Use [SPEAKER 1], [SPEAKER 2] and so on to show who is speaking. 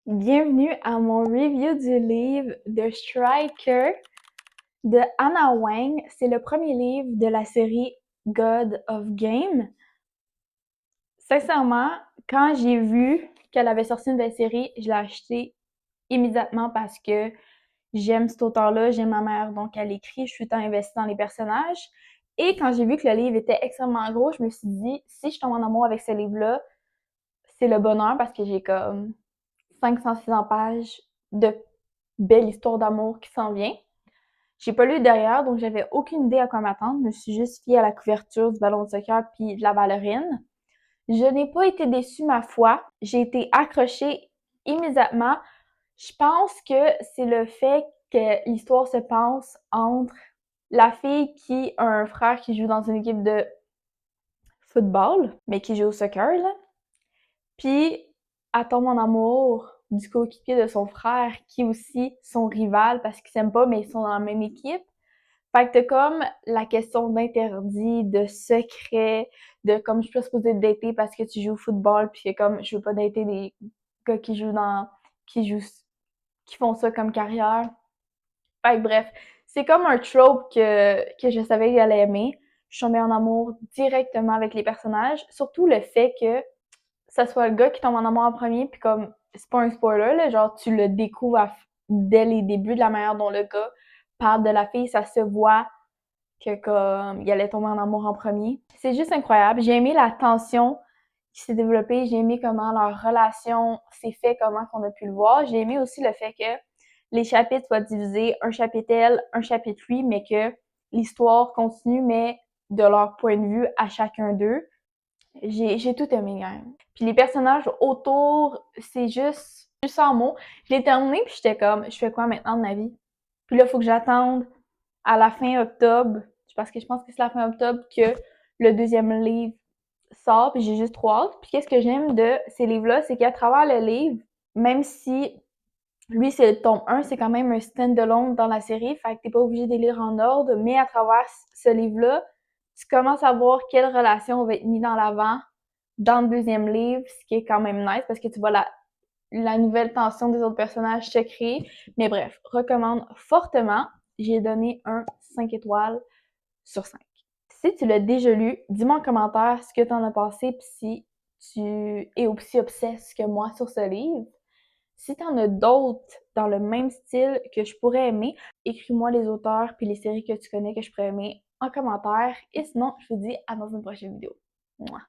[SPEAKER 1] Bienvenue à mon review du livre The Striker de Anna Wang. C'est le premier livre de la série God of Game. Sincèrement, quand j'ai vu qu'elle avait sorti une nouvelle série, je l'ai acheté immédiatement parce que j'aime cet auteur-là, j'aime ma mère, donc elle écrit, je suis tout le temps investie dans les personnages. Et quand j'ai vu que le livre était extrêmement gros, je me suis dit, si je tombe en amour avec ce livre-là, c'est le bonheur parce que j'ai comme 500-600 pages de belle histoire d'amour qui s'en vient. J'ai pas lu derrière, donc j'avais aucune idée à quoi m'attendre. Je me suis juste fiée à la couverture du ballon de soccer puis de la ballerine. Je n'ai pas été déçue, ma foi. J'ai été accrochée immédiatement. Je pense que c'est le fait que l'histoire se passe entre la fille qui a un frère qui joue dans une équipe de football, mais qui joue au soccer, là. Puis, elle tombe en amour du coéquipier de son frère, qui est aussi son rival, parce qu'ils s'aiment pas, mais ils sont dans la même équipe. Fait que t'as comme la question d'interdit, de secret, de comme je suis pas supposée te dater parce que tu joues au football, puis que comme je veux pas dater des gars qui jouent, qui font ça comme carrière. Fait que bref, c'est comme un trope que je savais que j'allais aimer. Je suis tombée en amour directement avec les personnages, surtout le fait que ça soit le gars qui tombe en amour en premier, puis comme, c'est pas un spoiler, là, genre, tu le découvres dès les débuts de la manière dont le gars parle de la fille, ça se voit que comme, il allait tomber en amour en premier. C'est juste incroyable. J'ai aimé la tension qui s'est développée, j'ai aimé comment leur relation s'est fait, comment qu'on a pu le voir. J'ai aimé aussi le fait que les chapitres soient divisés, un chapitre elle, un chapitre lui, mais que l'histoire continue, mais de leur point de vue à chacun d'eux. J'ai tout aimé, gang. Puis les personnages autour, c'est juste sans mots. Je l'ai terminé, puis j'étais comme, je fais quoi maintenant de ma vie? Puis là, il faut que j'attende à la fin octobre, parce que je pense que c'est la fin octobre que le deuxième livre sort, puis j'ai juste trop hâte. Puis qu'est-ce que j'aime de ces livres-là, c'est qu'à travers le livre, même si lui, c'est le tome 1, c'est quand même un stand-alone dans la série, fait que t'es pas obligé de les lire en ordre, mais à travers ce livre-là, tu commences à voir quelle relation va être mise en avant dans le deuxième livre, ce qui est quand même nice parce que tu vois la nouvelle tension des autres personnages se créer. Mais bref, recommande fortement. J'ai donné un 5 étoiles sur 5. Si tu l'as déjà lu, dis-moi en commentaire ce que tu en as pensé pis si tu es aussi obsesse que moi sur ce livre. Si t'en as d'autres dans le même style que je pourrais aimer, écris-moi les auteurs puis les séries que tu connais que je pourrais aimer en commentaire. Et sinon, je vous dis à dans une prochaine vidéo. Mouah.